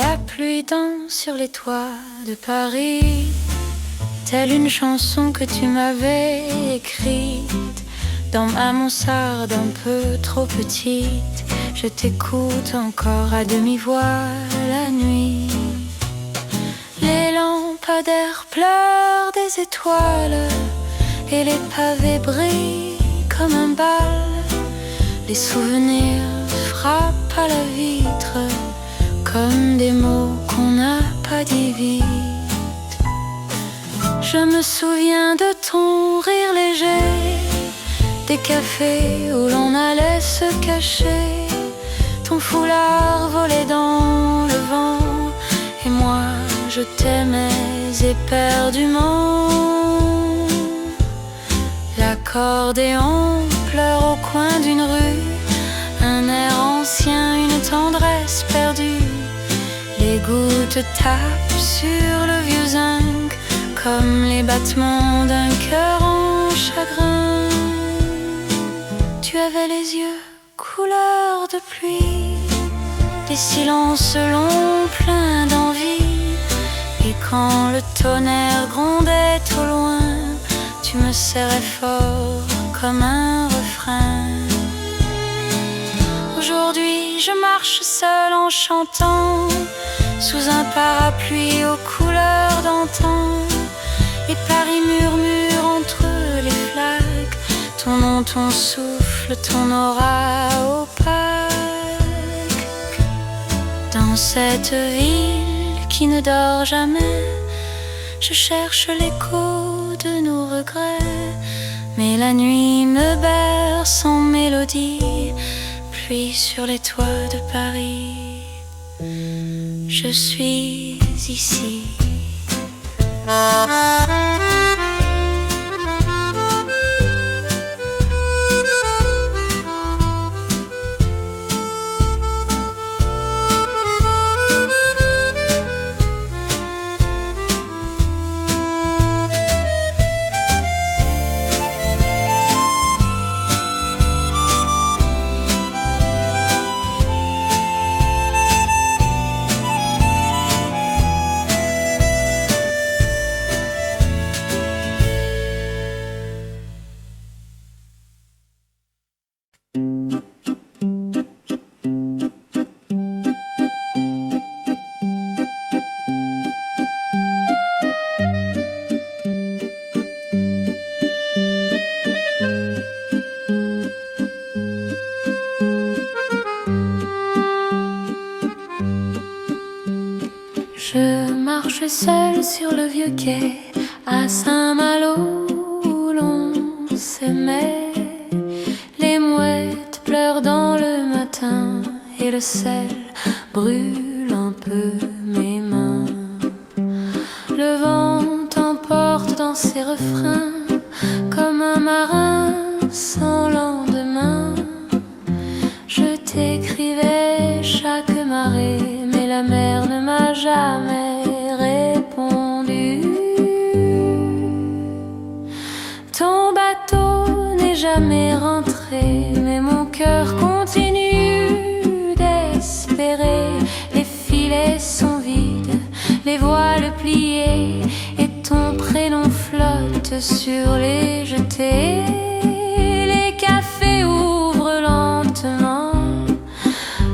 La pluie danse sur les toits de Paris, telle une chanson que tu m'avais écrite. Dans ma mansarde un peu trop petite, je t'écoute encore à demi-voix la nuit. Les lampadaires pleurent des étoiles et les pavés brillent comme un bal. Les souvenirs frappent à la vitre comme des mots qu'on n'a pas dit vite. Je me souviens de ton rire léger, des cafés où l'on allait se cacher, ton foulard volait dans le vent, et moi je t'aimais éperdument. L'accordéon pleure au coin d'une rue, un air ancien, une tendresse perdue. Les gouttes tapent sur le vieux zinc comme les battements d'un cœur en chagrin. Tu avais les yeux couleur de pluie, des silences longs pleins d'envie. Et quand le tonnerre grondait au loin, tu me serrais fort comme un refrain. Aujourd'hui je marche seule en chantant, sous un parapluie aux couleurs d'antan. Et Paris murmure entre les flaques ton nom, ton souffle, ton aura opaque. Dans cette ville qui ne dort jamais, je cherche l'écho de nos regrets. Mais la nuit me berce en mélodie, pluie sur les toits de Paris. Je suis ici. Je marche seule sur le vieux quai à Saint-Malo où l'on s'aimait. Les mouettes pleurent dans le matin et le sel brûle un peu mes mains. Le vent t'emporte dans ses refrains comme un marin sans lendemain. Je t'écrivais chaque marée, mais la mer ne m'a jamais répondu. Ton bateau n'est jamais rentré, mais mon cœur continue d'espérer. Les filets sont vides, les voiles pliées, et ton prénom flotte sur les jetées. Les cafés ouvrent lentement,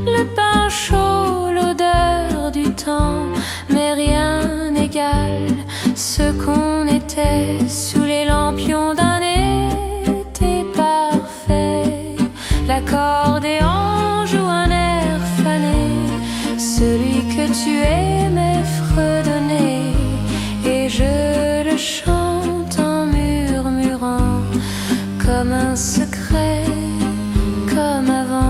le pain chaud, l'odeur du temps, mais rien n'égale ce qu'on était sous les lampions d'un été parfait. L'accordéon joue un air fané, celui que tu aimais fredonner, et je le chante en murmurant comme un secret, comme avant.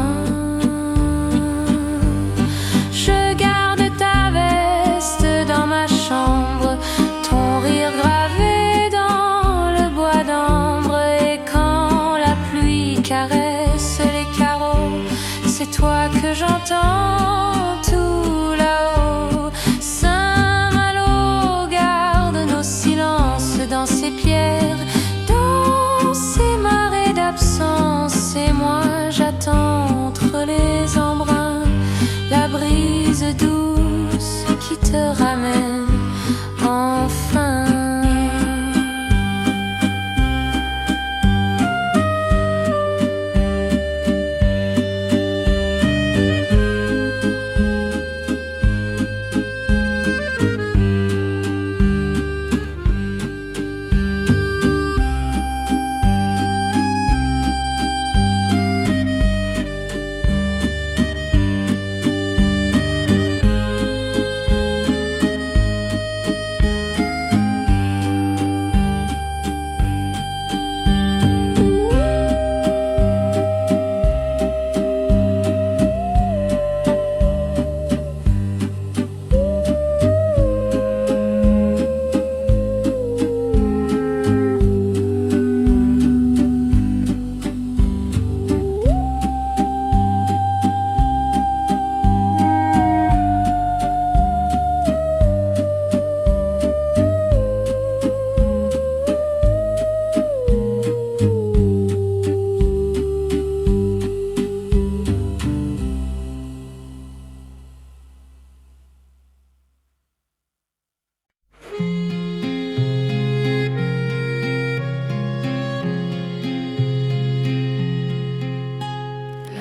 Je garde ta veste dans ma chambre, ton rire gravé dans le bois d'ambre. Et quand la pluie caresse les carreaux, c'est toi que j'entends tout là-haut. Saint te ramène enfin.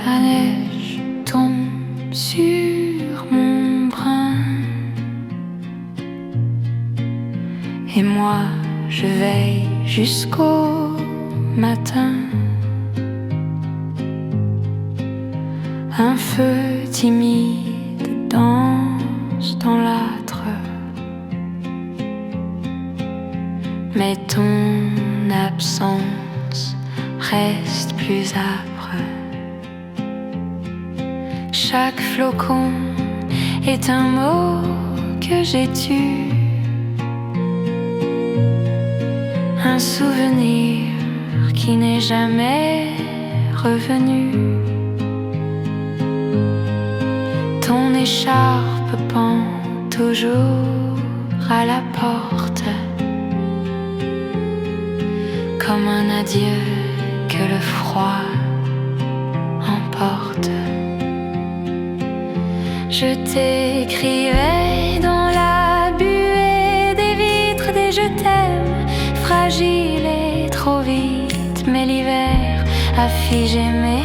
La neige tombe sur mon brin et moi je veille jusqu'au matin. Un feu timide danse dans l'âtre, mais ton absence reste plus âpre. Chaque flocon est un mot que j'ai tué, un souvenir qui n'est jamais revenu. Ton écharpe pend toujours à la porte, comme un adieu que le froid emporte. Je t'écrivais dans la buée des vitres des je t'aime, fragile et trop vite, mais l'hiver a figé mes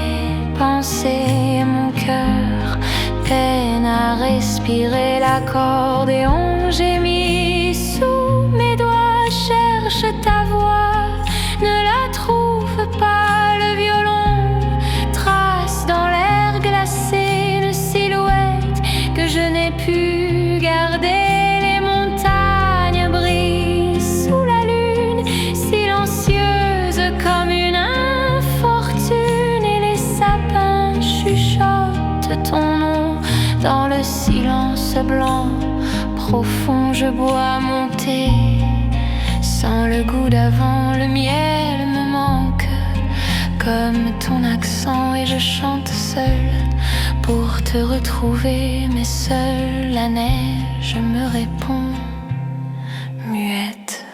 pensées et mon cœur peine à respirer. L'accordéon gémit sous mes doigts, cherche ta voix, ne la trouve pas. Le violon trace dans l'air glacé une silhouette que je n'ai pu garder. Les montagnes brillent sous la lune, silencieuse comme une infortune, et les sapins chuchotent ton nom dans le silence blanc profond. Je bois mon thé sans le goût d'avant, le miel me manque comme ton accent, et je chante seule pour te retrouver, mais seule la neige me répond, muette.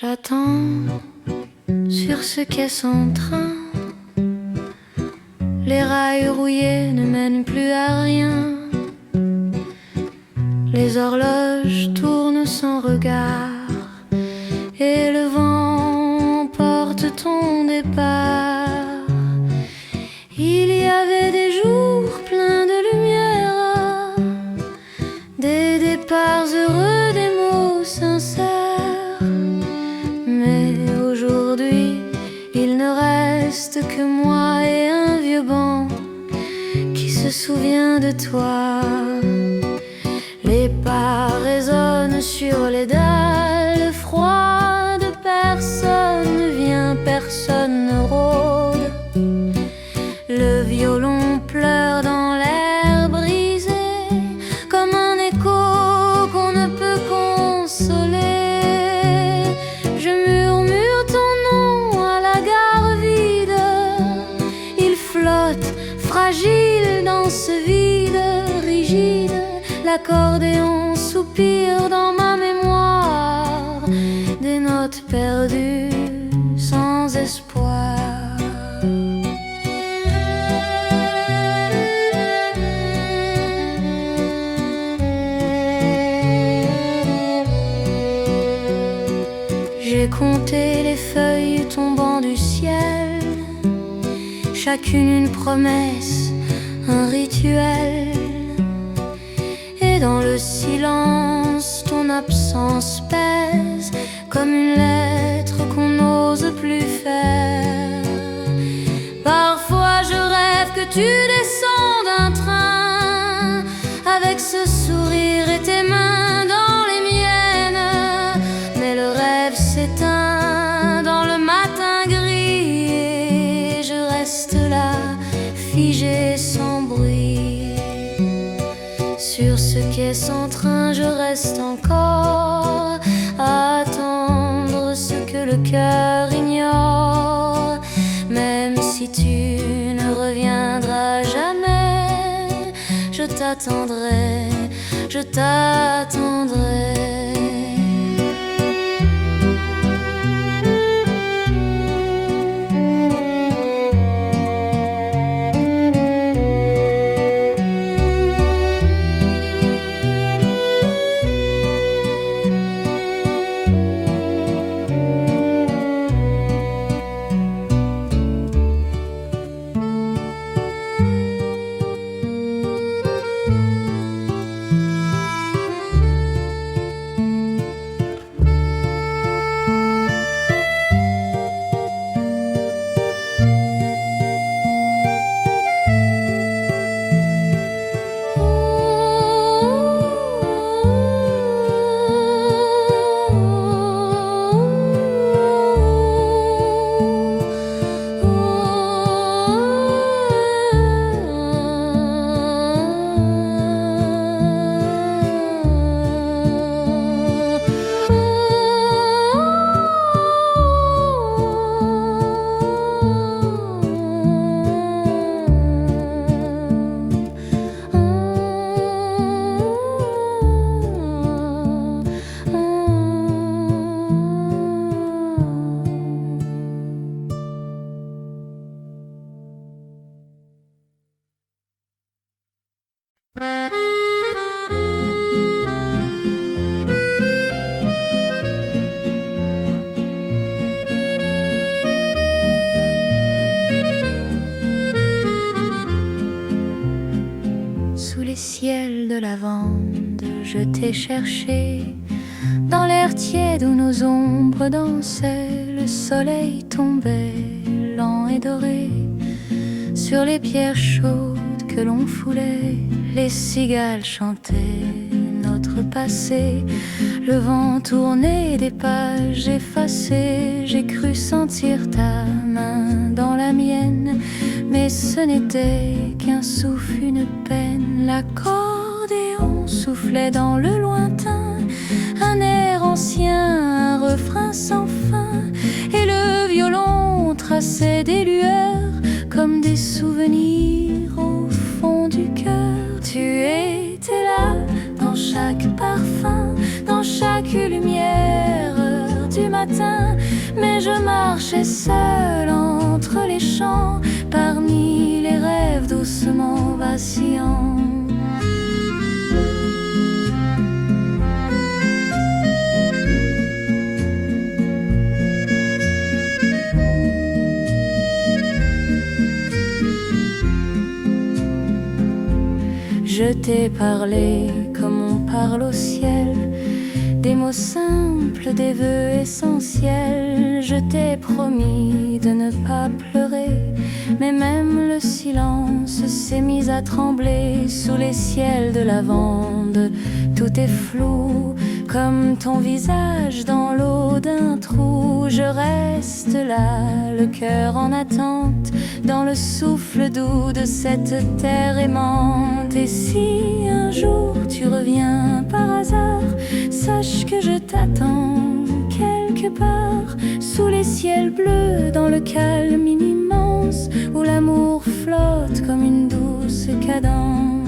J'attends sur ce quai sans train. Les rails rouillés ne mènent plus à rien. Les horloges tournent sans regard et le vent souviens de toi. Les pas résonnent sur les dalles froides, personne ne vient, personne ne rôde. Le violon pleure dans l'air brisé, comme un écho qu'on ne peut consoler. Je murmure ton nom à la gare vide, il flotte fragile dans ce vide rigide. L'accordéon soupire dans ma mémoire, des notes perdues sans espoir. J'ai compté les feuilles tombant du ciel, chacune une promesse, un rituel. Et dans le silence, ton absence pèse comme une lettre qu'on n'ose plus faire. Parfois je rêve que tu descends d'un train avec ce sourire et tes mains dans les miennes. Mais le rêve s'éteint dans le matin gris et je reste là, figée sans bruit. Sur ce quai sans train, je reste encore à attendre ce que le cœur ignore. Même si tu ne reviendras jamais, je t'attendrai, je t'attendrai. Sous les ciels de lavande, je t'ai cherché. Dans l'air tiède où nos ombres dansaient, le soleil tombait lent et doré sur les pierres chaudes que l'on foulait. Les cigales chantaient notre passé, le vent tournait des pages effacées. J'ai cru sentir ta main dans la mienne, mais ce n'était qu'un souffle, une peine. L'accordéon soufflait dans le lointain, un air ancien, un refrain sans fin. Et le violon traçait des lueurs comme des souvenirs au fond du cœur. Tu étais là dans chaque parfum, dans chaque lumière du matin. Mais je marchais seule entre les champs, parmi les rêves doucement vacillants. Je t'ai parlé comme on parle au ciel, des mots simples, des vœux essentiels. Je t'ai promis de ne pas pleurer, mais même le silence s'est mis à trembler sous les ciels de lavande. Tout est flou, comme ton visage dans l'eau d'un trou. Je reste là, le cœur en attente, dans le souffle doux de cette terre aimante. Et si un jour tu reviens par hasard, sache que je t'attends quelque part, sous les ciels bleus, dans le calme immense, où l'amour flotte comme une douce cadence.